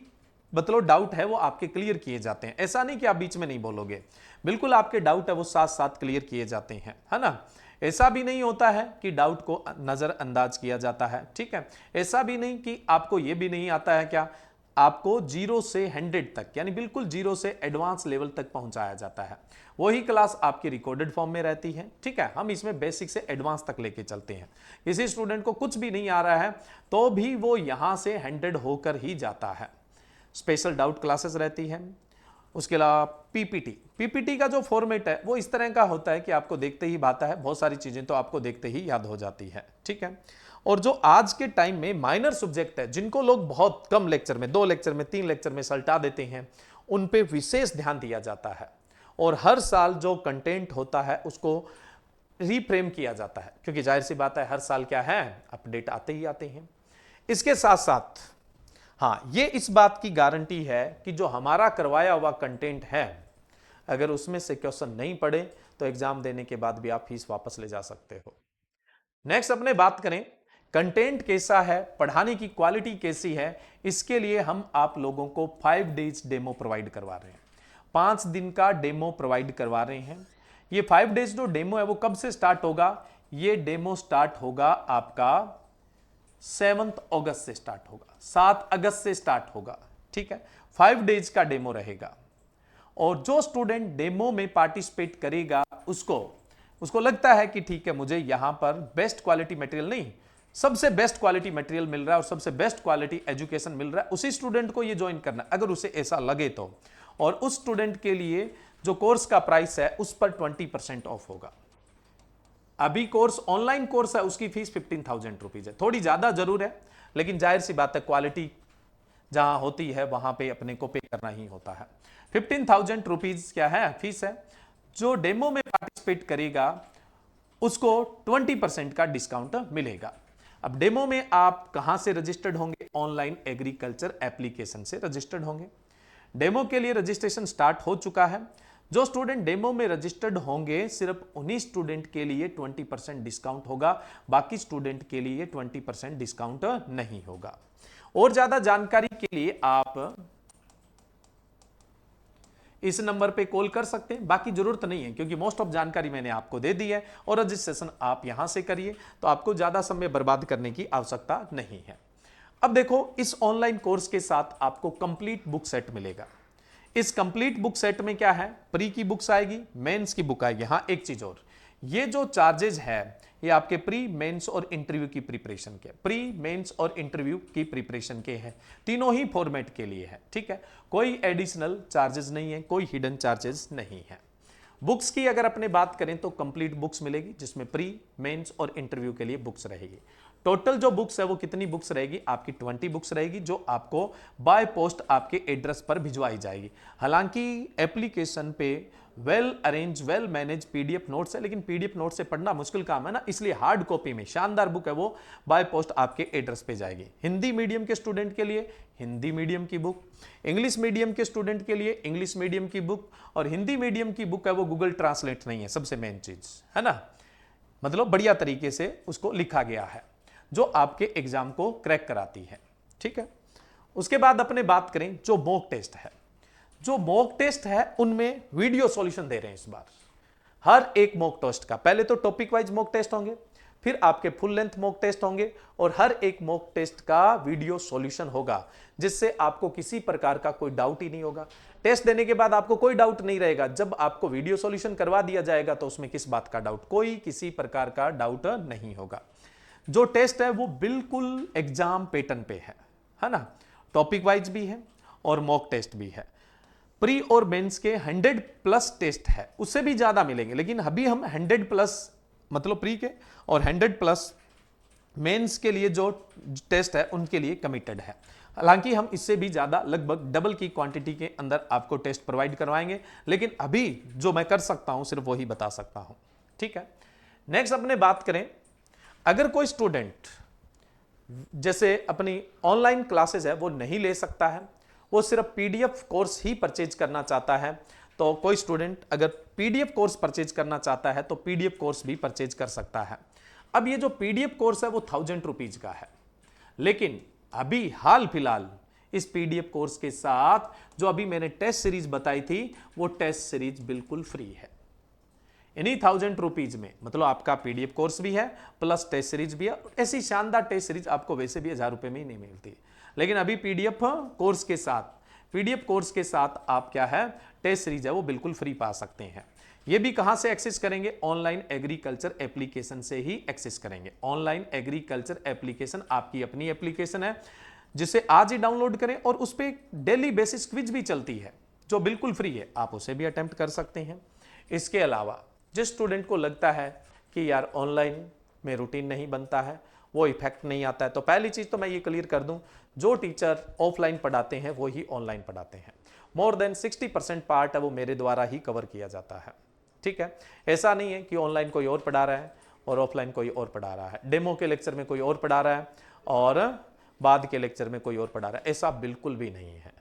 मतलब डाउट है वो आपके क्लियर किए जाते हैं, ऐसा नहीं कि आप बीच में नहीं बोलोगे, बिल्कुल आपके डाउट है वो साथ साथ क्लियर किए जाते हैं, है ना। ऐसा भी नहीं होता है कि डाउट को नजरअंदाज किया जाता है, ठीक है। ऐसा भी नहीं कि आपको ये भी नहीं आता है क्या, आपको 0 से 100 तक यानी बिल्कुल 0 से एडवांस लेवल तक पहुंचाया जाता है। वही क्लास आपकी रिकॉर्डेड फॉर्म में रहती है, ठीक है। हम इसमें बेसिक से एडवांस तक लेके चलते हैं। किसी स्टूडेंट को कुछ भी नहीं आ रहा है तो भी वो यहां से 100 होकर ही जाता है। स्पेशल डाउट क्लासेस रहती है। उसके अलावा पीपीटी का जो फॉर्मेट है वो इस तरह का होता है कि आपको देखते ही भाता है, बहुत सारी चीजें तो आपको देखते ही याद हो जाती है, ठीक है। और जो आज के टाइम में माइनर सब्जेक्ट है, जिनको लोग बहुत कम लेक्चर में, 2 लेक्चर में, 3 लेक्चर में सल्टा देते हैं, उन पे विशेष ध्यान दिया जाता है। और हर साल जो कंटेंट होता है उसको रीफ्रेम किया जाता है, क्योंकि जाहिर सी बात है हर साल क्या है, अपडेट आते ही आते हैं। इसके साथ साथ हाँ, ये इस बात की गारंटी है कि जो हमारा करवाया हुआ कंटेंट है, अगर उसमें से क्वेश्चन नहीं पढ़े तो एग्जाम देने के बाद भी आप फीस वापस ले जा सकते हो। नेक्स्ट अपने बात करें कंटेंट कैसा है, पढ़ाने की क्वालिटी कैसी है, इसके लिए हम आप लोगों को 5 डेज डेमो प्रोवाइड करवा रहे हैं। 5 दिन का डेमो प्रोवाइड करवा रहे हैं। ये 5 डेज जो डेमो है वो कब से स्टार्ट होगा? ये डेमो स्टार्ट होगा आपका 7 अगस्त से स्टार्ट होगा, 7 अगस्त से स्टार्ट होगा। ठीक है, 5 डेज का डेमो रहेगा। और जो स्टूडेंट डेमो में पार्टिसिपेट करेगा उसको उसको लगता है कि ठीक है मुझे यहां पर बेस्ट क्वालिटी मटेरियल नहीं, सबसे बेस्ट क्वालिटी मटेरियल मिल रहा है और सबसे बेस्ट क्वालिटी एजुकेशन मिल रहा है, उसी स्टूडेंट को ये ज्वाइन करना है अगर उसे ऐसा लगे तो। और उस स्टूडेंट के लिए जो कोर्स का प्राइस है उस पर 20% ऑफ होगा। अभी कोर्स ऑनलाइन कोर्स है, उसकी फीस 15,000 रुपीज है, थोड़ी ज्यादा जरूर है, लेकिन जाहिर सी बात है क्वालिटी जहां होती है वहां पे अपने को पे करना ही होता है। 15,000 रुपीज क्या है फीस है। जो डेमो में पार्टिसिपेट करेगा उसको 20% का डिस्काउंट मिलेगा। अब डेमो में आप कहां से रजिस्टर्ड होंगे? ऑनलाइन एग्रीकल्चर एप्लीकेशन से रजिस्टर्ड होंगे। डेमो के लिए रजिस्ट्रेशन स्टार्ट हो चुका है। जो स्टूडेंट डेमो में रजिस्टर्ड होंगे सिर्फ उन्हीं स्टूडेंट के लिए 20% डिस्काउंट होगा, बाकी स्टूडेंट के लिए 20% डिस्काउंट नहीं होगा। और ज्यादा जानकारी के लिए आप इस नंबर पे कॉल कर सकते हैं, बाकी जरूरत नहीं है क्योंकि मोस्ट ऑफ जानकारी मैंने आपको दे दी है और रजिस्ट्रेशन आप यहां से करिए, तो आपको ज्यादा समय बर्बाद करने की आवश्यकता नहीं है। अब देखो, इस ऑनलाइन कोर्स के साथ आपको कंप्लीट बुक सेट मिलेगा। इस कंप्लीट बुक सेट में क्या है? प्री की बुक्स आएगी, मेंस की बुक आएगी। हाँ, एक चीज और, ये जो चार्जेज है ये आपके प्री, मेंस और इंटरव्यू की प्रिपरेशन के, प्री, मेंस और इंटरव्यू की प्रिपरेशन के हैं, तीनों ही फॉर्मेट के लिए है। ठीक है, कोई एडिशनल चार्जेस नहीं है, कोई हिडन चार्जेस नहीं है। बुक्स की अगर अपने बात करें तो कंप्लीट बुक्स मिलेगी जिसमें प्री, मेंस और इंटरव्यू के लिए बुक्स रहेगी। टोटल जो बुक्स है वो कितनी बुक्स रहेगी? आपकी 20 बुक्स रहेगी जो आपको बाय पोस्ट आपके एड्रेस पर भिजवाई जाएगी। हालांकि एप्लीकेशन पे well arrange, well manage PDF notes है, लेकिन पीडीएफ नोट से पढ़ना मुश्किल काम है ना, इसलिए हार्ड कॉपी में शानदार बुक है वो बाय पोस्ट आपके एड्रेस पे जाएगी। हिंदी मीडियम के स्टूडेंट के लिए हिंदी मीडियम की बुक, इंग्लिश मीडियम के स्टूडेंट के लिए इंग्लिश मीडियम की बुक, और हिंदी मीडियम की बुक है वो गूगल ट्रांसलेट नहीं है, सबसे मेन चीज है ना, मतलब बढ़िया तरीके से उसको लिखा गया है जो आपके एग्जाम को क्रैक कराती है। ठीक है, उसके बाद अपने बात करें जो मॉक टेस्ट है। जो मॉक टेस्ट है उनमें वीडियो सॉल्यूशन दे रहे हैं इस बार। हर एक मॉक टेस्ट का पहले तो टॉपिक वाइज मॉक टेस्ट होंगे, फिर आपके फुल लेंथ मॉक टेस्ट होंगे, और हर एक मॉक टेस्ट का वीडियो सॉल्यूशन होगा जिससे आपको किसी प्रकार का कोई डाउट ही नहीं होगा। टेस्ट देने के बाद आपको कोई डाउट नहीं रहेगा, जब आपको वीडियो सॉल्यूशन करवा दिया जाएगा तो उसमें किस बात का डाउट, कोई किसी प्रकार का डाउट नहीं होगा। जो टेस्ट है वो बिल्कुल एग्जाम पैटर्न पे है ना, टॉपिक वाइज भी है और मॉक टेस्ट भी है। प्री और मेंस के 100+ टेस्ट है, उससे भी ज्यादा मिलेंगे, लेकिन अभी हम 100+ मतलब प्री के और 100+ मेंस के लिए जो टेस्ट है उनके लिए कमिटेड है। हालांकि हम इससे भी ज्यादा लगभग डबल की क्वांटिटी के अंदर आपको टेस्ट प्रोवाइड करवाएंगे, लेकिन अभी जो मैं कर सकता हूं सिर्फ वही बता सकता हूं। ठीक है, नेक्स्ट अपने बात करें, अगर कोई स्टूडेंट जैसे अपनी ऑनलाइन क्लासेस है वो नहीं ले सकता है, वो सिर्फ पीडीएफ कोर्स ही परचेज करना चाहता है, तो कोई स्टूडेंट अगर पीडीएफ कोर्स परचेज करना चाहता है तो पीडीएफ कोर्स भी परचेज कर सकता है। अब ये जो पीडीएफ कोर्स है वो 1000 रुपीज का है, लेकिन अभी हाल फिलहाल इस पीडीएफ कोर्स के साथ जो अभी मैंने टेस्ट सीरीज बताई थी वो टेस्ट सीरीज बिल्कुल फ्री है। इन्हीं 1000 रुपीज में मतलब आपका पीडीएफ कोर्स भी है प्लस टेस्ट सीरीज भी है। ऐसी शानदार टेस्ट सीरीज आपको वैसे भी 1000 रुपए में ही नहीं मिलती, लेकिन अभी पीडीएफ कोर्स के साथ आप क्या है टेस्ट सीरीज है वो बिल्कुल फ्री पा सकते हैं। ये भी कहां से एक्सेस करेंगे? ऑनलाइन एग्रीकल्चर एप्लीकेशन से ही एक्सेस करेंगे। ऑनलाइन एग्रीकल्चर एप्लीकेशन आपकी अपनी एप्लीकेशन है जिसे आज ही डाउनलोड करें, और उस पर डेली बेसिस क्विज भी चलती है जो बिल्कुल फ्री है, आप उसे भी अटेम्प्ट कर सकते हैं। इसके अलावा जिस स्टूडेंट को लगता है कि यार ऑनलाइन में रूटीन नहीं बनता है, वो इफेक्ट नहीं आता है, तो पहली चीज तो मैं ये क्लियर कर दूं, जो टीचर ऑफलाइन पढ़ाते हैं वो ही ऑनलाइन पढ़ाते हैं। मोर देन 60% पार्ट है वो मेरे द्वारा ही कवर किया जाता है। ठीक है, ऐसा नहीं है कि ऑनलाइन कोई और पढ़ा रहा है और ऑफलाइन कोई और पढ़ा रहा है, डेमो के लेक्चर में कोई और पढ़ा रहा है और बाद के लेक्चर में कोई और पढ़ा रहा है, ऐसा बिल्कुल भी नहीं है।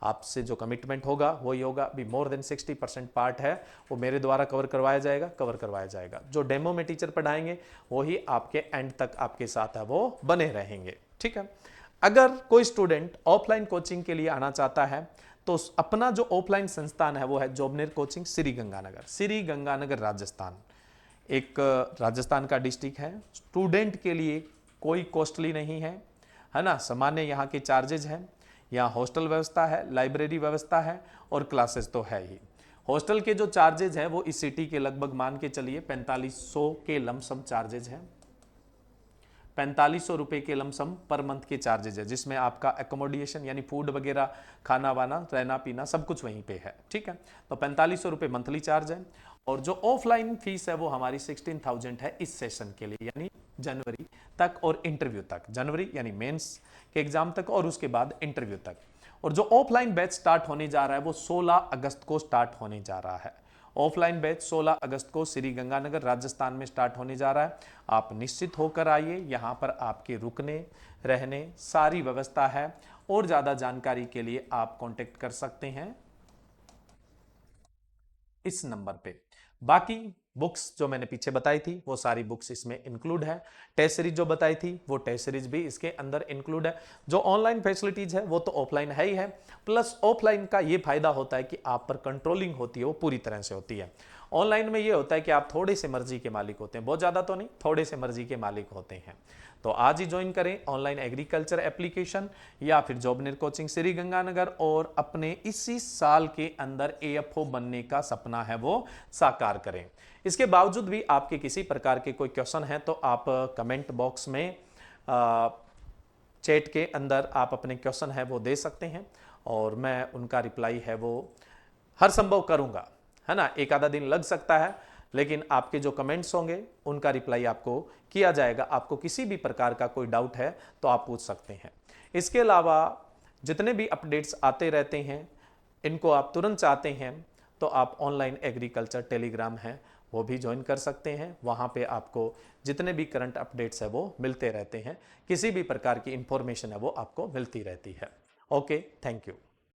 आपसे जो कमिटमेंट होगा वही होगा। अभी मोर देन 60% पार्ट है वो मेरे द्वारा कवर करवाया जाएगा। जो डेमो में टीचर पढ़ाएंगे वही आपके एंड तक आपके साथ है वो बने रहेंगे, ठीक है। अगर कोई स्टूडेंट ऑफलाइन कोचिंग के लिए आना चाहता है तो अपना जो ऑफलाइन संस्थान है वो है जॉबनेर कोचिंग श्री गंगानगर राजस्थान। एक राजस्थान का डिस्ट्रिक्ट है। स्टूडेंट के लिए कोई कॉस्टली नहीं है ना, सामान्य यहाँ के चार्जेज हैं। यहाँ हॉस्टल व्यवस्था है, लाइब्रेरी व्यवस्था है और क्लासेस तो है ही। हॉस्टल के जो चार्जेज हैं वो इस सिटी के लगभग मान के चलिए 4500 के लमसम चार्जेज हैं। 4500 रुपये के लमसम पर मंथ के चार्जेज है, जिसमें आपका एकोमोडेशन यानी फूड वगैरह, खाना वाना, रहना पीना सब कुछ वहीं पे है, ठीक है। तो 4500 रुपये मंथली चार्ज है। और जो ऑफलाइन फीस है वो हमारी 16,000 है इस सेशन के लिए, यानी जनवरी तक और इंटरव्यू तक। जनवरी यानी मेंस के एग्जाम तक और उसके बाद इंटरव्यू तक। और जो ऑफलाइन बैच स्टार्ट होने जा रहा है वो 16 अगस्त को स्टार्ट होने जा रहा है। ऑफलाइन बैच 16 अगस्त को श्री गंगानगर राजस्थान में स्टार्ट होने जा रहा है। आप निश्चित होकर आइए, यहाँ पर आपके रुकने रहने सारी व्यवस्था है। और ज़्यादा जानकारी के लिए आप कांटेक्ट कर सकते हैं इस नंबर पे। बाकी बुक्स जो मैंने पीछे बताई थी वो सारी बुक्स इसमें इंक्लूड है। टेस्ट सीरीज जो बताई थी वो टेस्ट सीरीज भी इसके अंदर इंक्लूड है। जो ऑनलाइन फैसिलिटीज है वो तो ऑफलाइन है ही है, प्लस ऑफलाइन का ये फायदा होता है कि आप पर कंट्रोलिंग होती है वो पूरी तरह से होती है। ऑनलाइन में ये होता है कि आप थोड़े से मर्जी के मालिक होते हैं, बहुत ज़्यादा तो नहीं, थोड़े से मर्जी के मालिक होते हैं। तो आज ही ज्वाइन करें ऑनलाइन एग्रीकल्चर एप्लीकेशन या फिर जॉबनेर कोचिंग श्री गंगानगर और अपने इसी साल के अंदर AFO बनने का सपना है वो साकार करें। इसके बावजूद भी आपके किसी प्रकार के कोई क्वेश्चन है तो आप कमेंट बॉक्स में चैट के अंदर आप अपने क्वेश्चन है वो दे सकते हैं और मैं उनका रिप्लाई है वो हर संभव करूंगा, है ना। एक आधा दिन लग सकता है लेकिन आपके जो कमेंट्स होंगे उनका रिप्लाई आपको किया जाएगा। आपको किसी भी प्रकार का कोई डाउट है तो आप पूछ सकते हैं। इसके अलावा जितने भी अपडेट्स आते रहते हैं इनको आप तुरंत चाहते हैं तो आप ऑनलाइन एग्रीकल्चर टेलीग्राम है वो भी ज्वाइन कर सकते हैं। वहाँ पे आपको जितने भी करंट अपडेट्स है वो मिलते रहते हैं, किसी भी प्रकार की इंफॉर्मेशन है वो आपको मिलती रहती है। Okay, thank you.